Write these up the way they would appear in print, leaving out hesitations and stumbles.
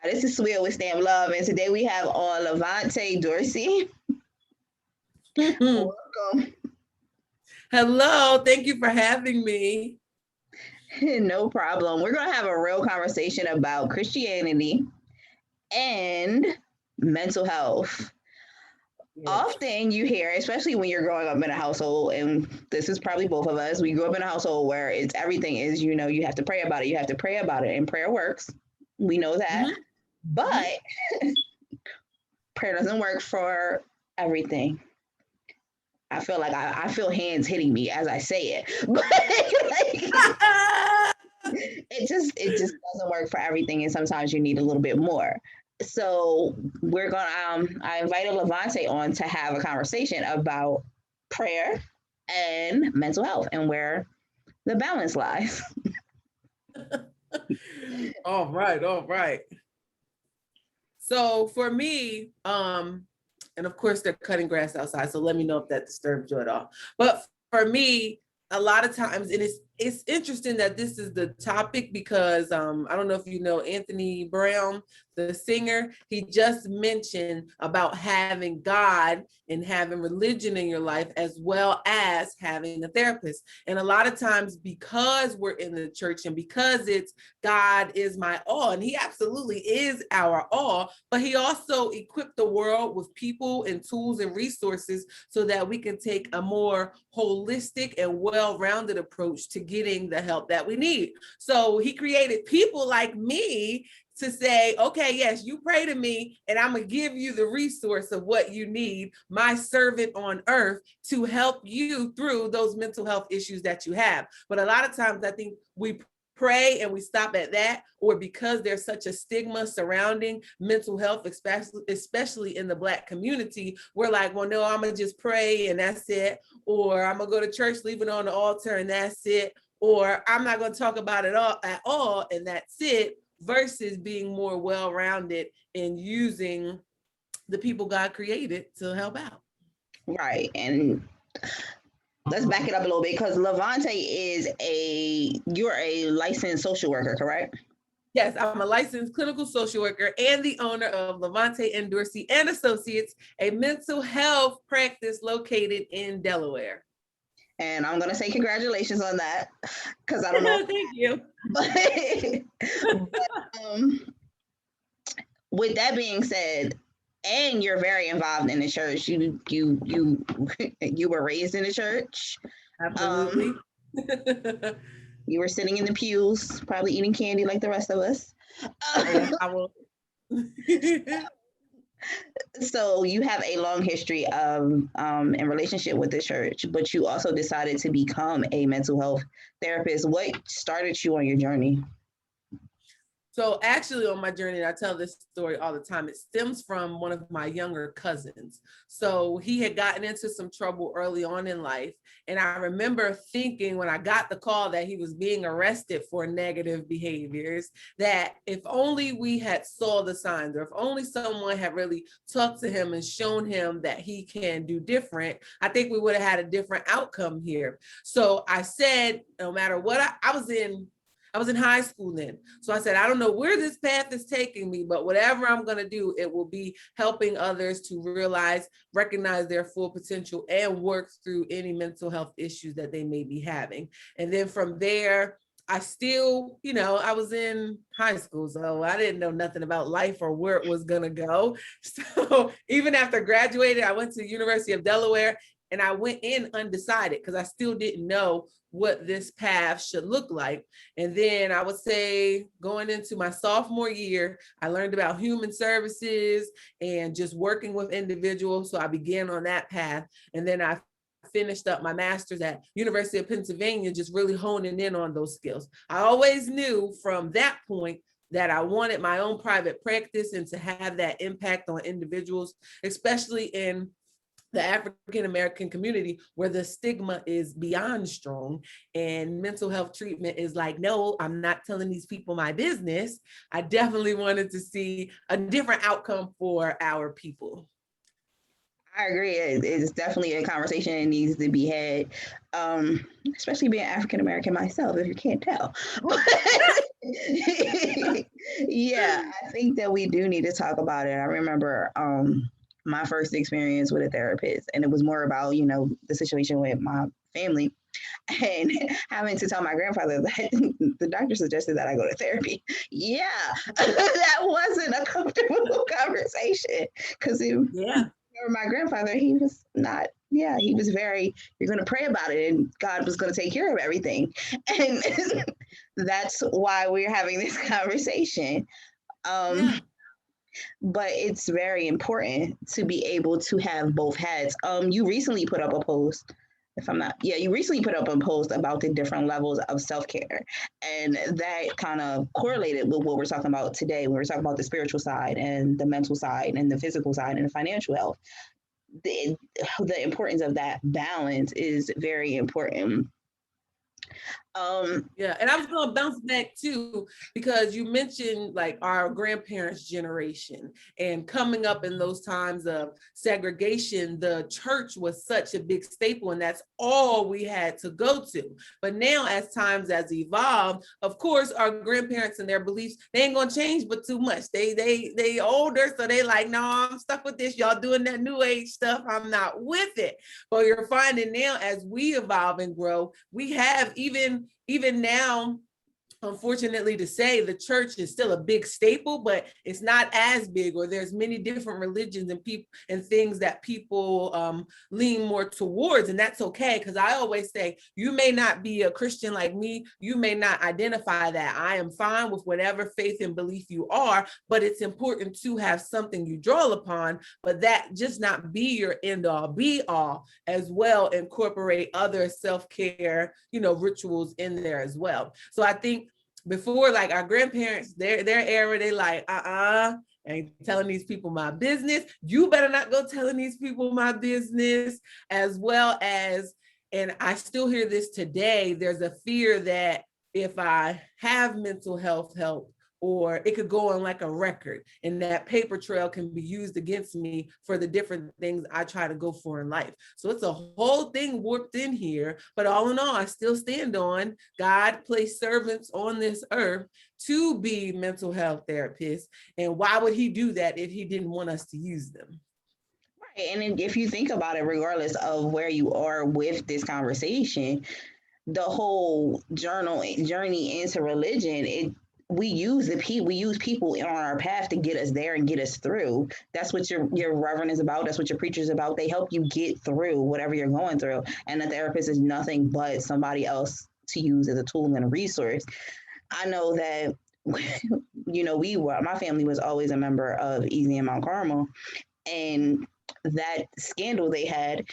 This is Sweet with Stamp Love, and today we have on Lavonte Dorsey. Welcome. Hello, thank you for having me. No problem. We're going to have a real conversation about Christianity and mental health. Yes. Often you hear, especially when you're growing up in a household, and this is probably both of us, we grew up in a household where it's everything is, you know, you have to pray about it, you have to pray about it, and prayer works. We know that. Mhm. But prayer doesn't work for everything. I feel like I feel hands hitting me as I say it, but like, it just doesn't work for everything, and sometimes you need a little bit more. So we're gonna I invited Lavonte on to have a conversation about prayer and mental health and where the balance lies. All right, all right. So for me, and of course they're cutting grass outside, so let me know if that disturbs you at all. But for me, a lot of times, and it's interesting that this is the topic because I don't know if you know Anthony Brown, the singer. He just mentioned about having God and having religion in your life as well as having a therapist. And a lot of times, because we're in the church and because it's God is my all, and he absolutely is our all, but he also equipped the world with people and tools and resources so that we can take a more holistic and well-rounded approach to getting the help that we need. So he created people like me to say, okay, yes, you pray to me and I'm going to give you the resource of what you need, my servant on earth, to help you through those mental health issues that you have. But a lot of times I think we pray and we stop at that, or because there's such a stigma surrounding mental health, especially in the Black community, we're like, well, no, I'm gonna just pray and that's it, or I'm gonna go to church, leave it on the altar and that's it, or I'm not gonna talk about it all at all and that's it, versus being more well-rounded and using the people God created to help out. Right. And let's back it up a little bit because Lavonte you're a licensed social worker, correct? Yes, I'm a licensed clinical social worker and the owner of Lavonte and Dorsey and Associates, a mental health practice located in Delaware. And I'm gonna say congratulations on that because I don't know. Thank you. But with that being said, and you're very involved in the church. You were raised in the church. Absolutely. You were sitting in the pews, probably eating candy like the rest of us. I will. So you have a long history of in relationship with the church, but you also decided to become a mental health therapist. What started you on your journey? So actually on my journey, and I tell this story all the time, it stems from one of my younger cousins. So he had gotten into some trouble early on in life. And I remember thinking when I got the call that he was being arrested for negative behaviors, that if only we had saw the signs, or if only someone had really talked to him and shown him that he can do different, I think we would have had a different outcome here. So I said, no matter what, I was in high school then. So I said, I don't know where this path is taking me, but whatever I'm going to do, it will be helping others to recognize their full potential and work through any mental health issues that they may be having. And then from there, I still, I was in high school, so I didn't know nothing about life or where it was going to go. So even after graduating, I went to the University of Delaware and I went in undecided because I still didn't know what this path should look like. And then I would say going into my sophomore year, I learned about human services and just working with individuals. So I began on that path. And then I finished up my master's at University of Pennsylvania, just really honing in on those skills. I always knew from that point that I wanted my own private practice and to have that impact on individuals, especially in the African-American community where the stigma is beyond strong and mental health treatment is like, no, I'm not telling these people my business. I definitely wanted to see a different outcome for our people. I agree. It's definitely a conversation that needs to be had, especially being African American myself, if you can't tell. Yeah, I think that we do need to talk about it. I remember my first experience with a therapist, and it was more about, the situation with my family and having to tell my grandfather that the doctor suggested that I go to therapy. Yeah, that wasn't a comfortable conversation because Yeah. my grandfather, he was not, yeah, he was very, you're going to pray about it and God was going to take care of everything. And that's why we're having this conversation. Yeah. Um, but it's very important to be able to have both heads. You recently put up a post, if I'm not, yeah, you recently put up a post about the different levels of self care, and that kind of correlated with what we're talking about today. When we're talking about the spiritual side and the mental side and the physical side and the financial health. The importance of that balance is very important. Um, Yeah, and I was going to bounce back too, because you mentioned like our grandparents' generation and coming up in those times of segregation, the church was such a big staple, and that's all we had to go to. But now, as times has evolved, of course, our grandparents and their beliefs, they ain't gonna change, but too much. They older, so they like, no, I'm stuck with this. Y'all doing that new age stuff. I'm not with it. But you're finding now, as we evolve and grow, we have even now, unfortunately to say, the church is still a big staple, but it's not as big, or there's many different religions and people and things that people lean more towards, and that's okay. Because I always say, you may not be a Christian like me, you may not identify that. I am fine with whatever faith and belief you are, but it's important to have something you draw upon, but that just not be your end all be all. As well, incorporate other self-care, rituals in there as well. So I think before, like our grandparents, their era, they like, ain't telling these people my business. You better not go telling these people my business. As well as, and I still hear this today, there's a fear that if I have mental health help, or it could go on like a record, and that paper trail can be used against me for the different things I try to go for in life. So it's a whole thing warped in here, but all in all, I still stand on God placed servants on this earth to be mental health therapists. And why would he do that if he didn't want us to use them? right. And if you think about it, regardless of where you are with this conversation, the whole journey into religion, we use people on our path to get us there and get us through. That's what your reverend is about. That's what your preacher is about. They help you get through whatever you're going through, and the therapist is nothing but somebody else to use as a tool and a resource. I know that my family was always a member of Easy and Mount Carmel, and that scandal they had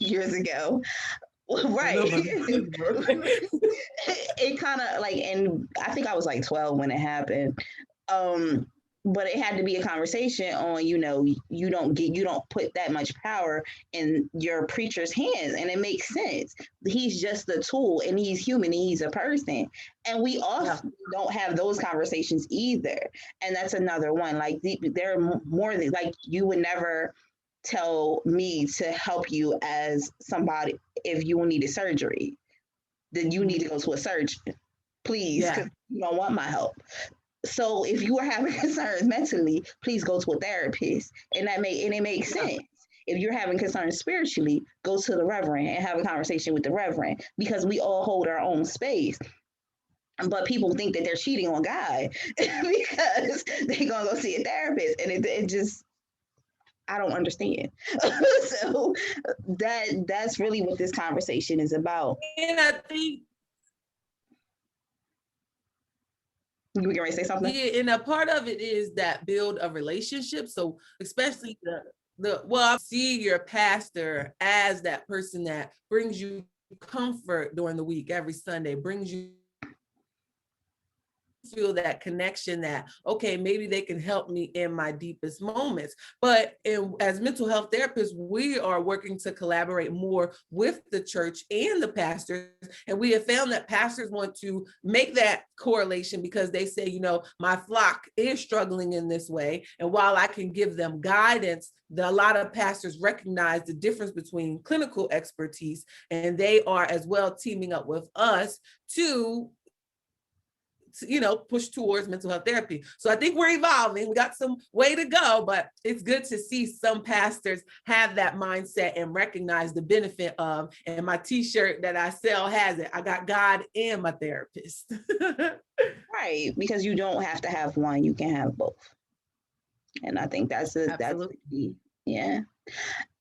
years ago. I Right. know about that. It kind of like, and I think I was like 12 when it happened. Um, but it had to be a conversation on, you don't put that much power in your preacher's hands, and it makes sense. He's just a tool, and he's human, and he's a person, and we often don't have those conversations either. And that's another one. Like there are more than, like, you would never tell me to help you as somebody if you needed surgery, then you need to go to a surgeon, please, because you don't want my help. So if you are having concerns mentally, please go to a therapist, and it makes sense. If you're having concerns spiritually, go to the reverend and have a conversation with the reverend, because we all hold our own space. But people think that they're cheating on God because they're gonna go see a therapist, and it just, I don't understand. So that's really what this conversation is about. And I think, You were going to say something? yeah, and a part of it is that build a relationship. So especially I see your pastor as that person that brings you comfort during the week, every Sunday, brings you feel that connection that, okay, maybe they can help me in my deepest moments. But as mental health therapists, we are working to collaborate more with the church and the pastors. And we have found that pastors want to make that correlation because they say, my flock is struggling in this way. And while I can give them guidance, a lot of pastors recognize the difference between clinical expertise, and they are as well teaming up with us to push towards mental health therapy. So I think we're evolving. We got some way to go, but it's good to see some pastors have that mindset and recognize the benefit of, and my t-shirt that I sell has it, I got God and my therapist. Right, because you don't have to have one, you can have both. And I think that's the key. Yeah.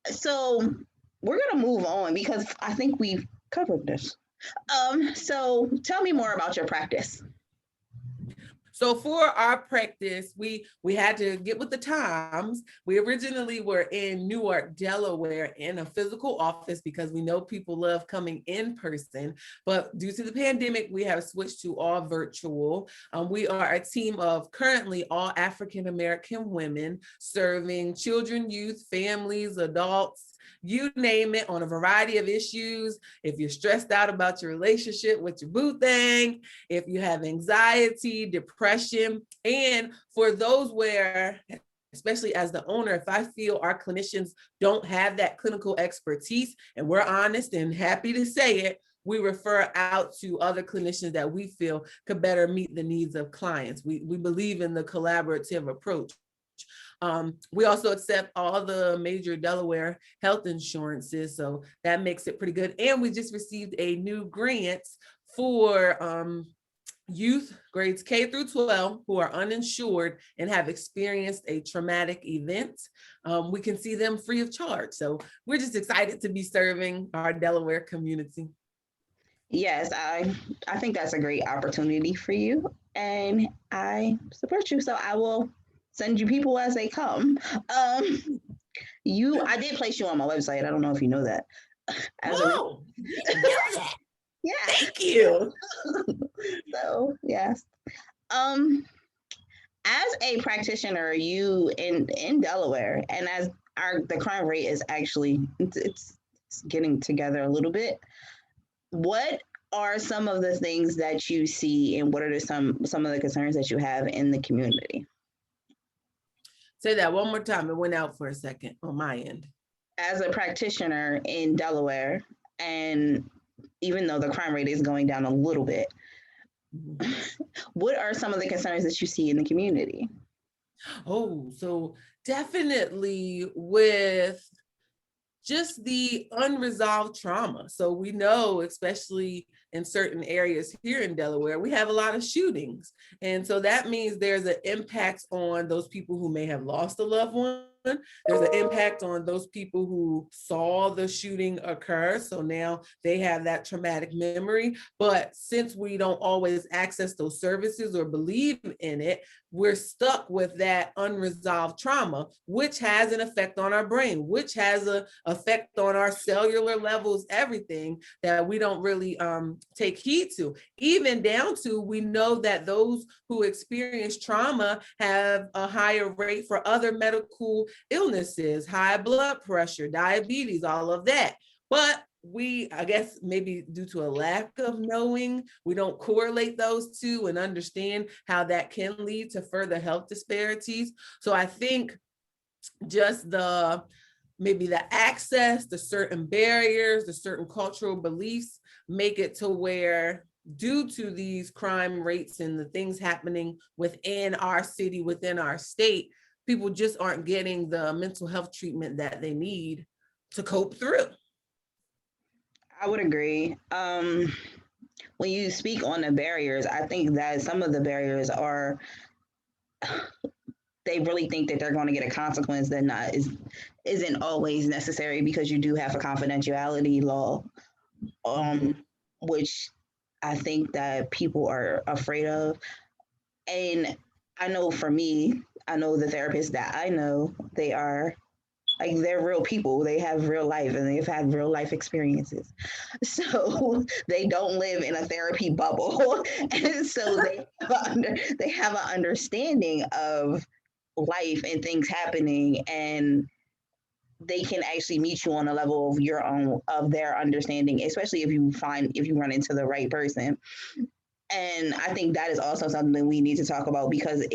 So we're gonna move on because I think we've covered this. So tell me more about your practice. So for our practice, we had to get with the times. We originally were in Newark, Delaware, in a physical office because we know people love coming in person. But due to the pandemic, we have switched to all virtual. We are a team of currently all African-American women serving children, youth, families, adults, you name it, on a variety of issues. If you're stressed out about your relationship with your boo thing, if you have anxiety, depression, and for those where, especially as the owner, if I feel our clinicians don't have that clinical expertise, and we're honest and happy to say it, we refer out to other clinicians that we feel could better meet the needs of clients. We believe in the collaborative approach. We also accept all the major Delaware health insurances, so that makes it pretty good. And we just received a new grant for youth grades K through 12 who are uninsured and have experienced a traumatic event. We can see them free of charge. So we're just excited to be serving our Delaware community. Yes, I think that's a great opportunity for you, and I support you. So I will send you people as they come. I did place you on my website. I don't know if you know that. Oh, yeah. Thank you. So yes. As a practitioner, you in Delaware, and as the crime rate is actually it's getting together a little bit. What are some of the things that you see, and what are some of the concerns that you have in the community? Say that one more time. It went out for a second on my end. As a practitioner in Delaware, and even though the crime rate is going down a little bit, what are some of the concerns that you see in the community? Oh, so definitely with just the unresolved trauma. So we know, especially in certain areas here in Delaware, we have a lot of shootings. And so that means there's an impact on those people who may have lost a loved one. There's an impact on those people who saw the shooting occur. So now they have that traumatic memory. But since we don't always access those services or believe in it, we're stuck with that unresolved trauma, which has an effect on our brain, which has an effect on our cellular levels, everything that we don't really take heed to. Even down to, we know that those who experience trauma have a higher rate for other medical illnesses, high blood pressure, diabetes, all of that. But I guess maybe due to a lack of knowing, we don't correlate those two and understand how that can lead to further health disparities. So I think just maybe the access, the certain barriers, the certain cultural beliefs make it to where, due to these crime rates and the things happening within our city, within our state, people just aren't getting the mental health treatment that they need to cope through. I would agree. When you speak on the barriers, I think that some of the barriers are, they really think that they're going to get a consequence that isn't always necessary, because you do have a confidentiality law, which I think that people are afraid of. And I know for me, I know the therapists that I know, they're real people. They have real life and they've had real life experiences. So they don't live in a therapy bubble. And so they have an understanding of life and things happening, and they can actually meet you on a level of their understanding, especially if you run into the right person. And I think that is also something that we need to talk about, because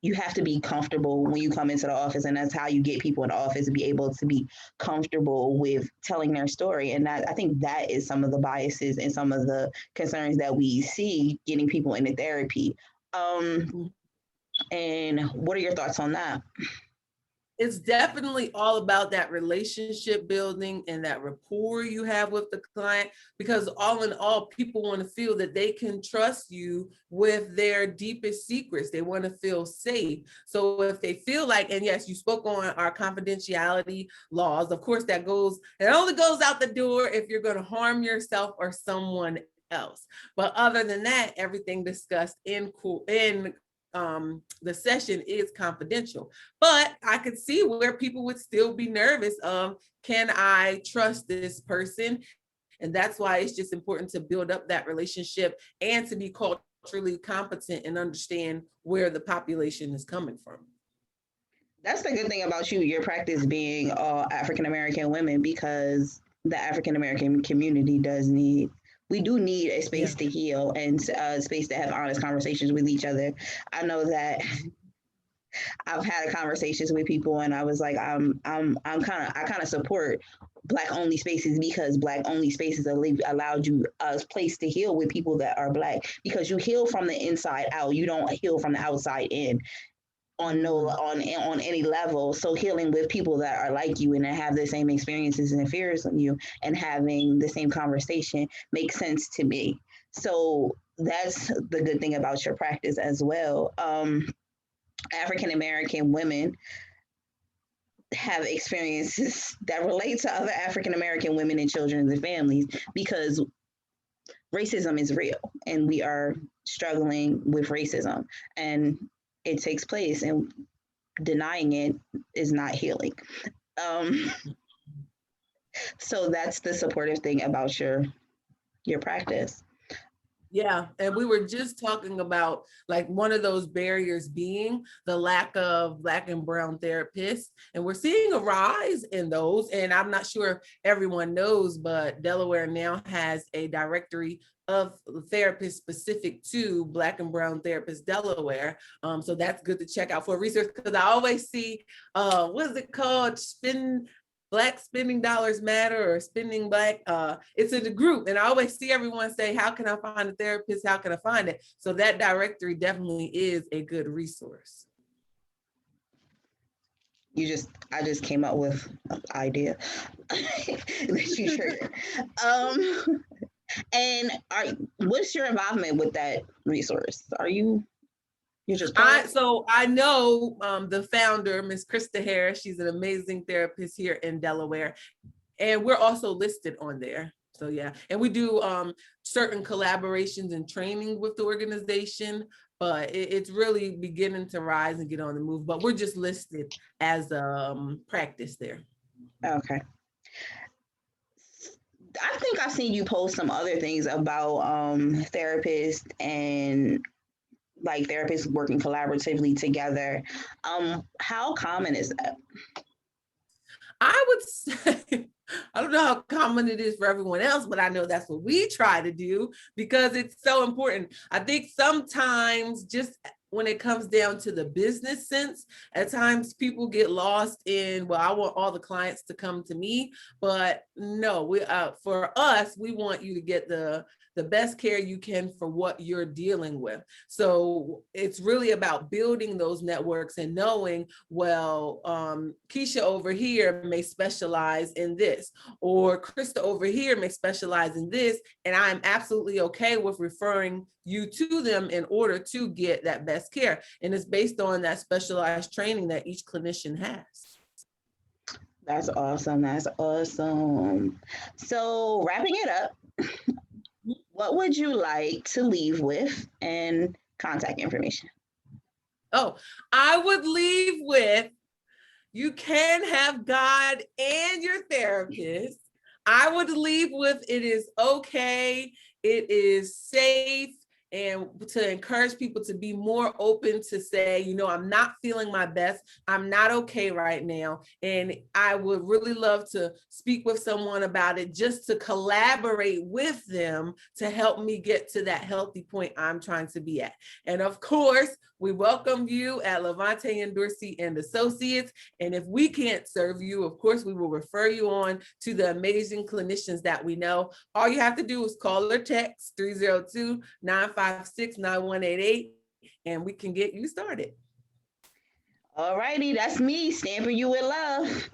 you have to be comfortable when you come into the office, and that's how you get people in the office to be able to be comfortable with telling their story. And that, I think that is some of the biases and some of the concerns that we see getting people into therapy. And what are your thoughts on that? It's definitely all about that relationship building and that rapport you have with the client, because all in all, people want to feel that they can trust you with their deepest secrets. They want to feel safe. So if they feel like, and yes, you spoke on our confidentiality laws, of course, it only goes out the door if you're going to harm yourself or someone else. But other than that, everything discussed in the session is confidential. But I could see where people would still be nervous of, can I trust this person? And that's why it's just important to build up that relationship and to be culturally competent and understand where the population is coming from. That's the good thing about your practice being all African American women, because the African American community we do need a space to heal and a space to have honest conversations with each other. I know that I've had conversations with people, and I was like, I kind of support Black only spaces, because Black only spaces allowed you a place to heal with people that are Black, because you heal from the inside out. You don't heal from the outside in on any level. So healing with people that are like you and that have the same experiences and fears on you and having the same conversation makes sense to me. So that's the good thing about your practice as well. African American women have experiences that relate to other African American women and children and families, because racism is real and we are struggling with racism, and it takes place, and denying it is not healing. So that's the supportive thing about your practice. Yeah, and we were just talking about like one of those barriers being the lack of Black and brown therapists, and we're seeing a rise in those. And I'm not sure if everyone knows, but Delaware now has a directory of therapists specific to Black and brown therapists Delaware. So that's good to check out for research, because I always see, what is it called? Black Spending Dollars Matter, or Spending Black. It's in the group, and I always see everyone say, how can I find a therapist? How can I find it? So that directory definitely is a good resource. I just came up with an idea that you triggered. And what's your involvement with that resource? You're just so I know the founder, Miss Krista Harris. She's an amazing therapist here in Delaware, and we're also listed on there. So yeah, and we do certain collaborations and training with the organization, but it's really beginning to rise and get on the move. But we're just listed as practice there. Okay. I think I've seen you post some other things about therapists and like therapists working collaboratively together. How common is that? I would say, I don't know how common it is for everyone else, but I know that's what we try to do because it's so important. I think sometimes just when it comes down to the business sense, at times people get lost in, well, I want all the clients to come to me, but no, for us, we want you to get the best care you can for what you're dealing with. So it's really about building those networks and knowing, well, Keisha over here may specialize in this, or Krista over here may specialize in this, and I'm absolutely okay with referring you to them in order to get that best care. And it's based on that specialized training that each clinician has. That's awesome. That's awesome. So wrapping it up, what would you like to leave with and contact information? Oh, I would leave with, you can have God and your therapist. I would leave with, it is okay, it is safe, and to encourage people to be more open to say, you know, I'm not feeling my best. I'm not okay right now. And I would really love to speak with someone about it, just to collaborate with them to help me get to that healthy point I'm trying to be at. And of course, we welcome you at Lavonte and Dorsey and Associates. And if we can't serve you, of course, we will refer you on to the amazing clinicians that we know. All you have to do is call or text 302-956-9188, and we can get you started. All righty, that's me stamping you with love.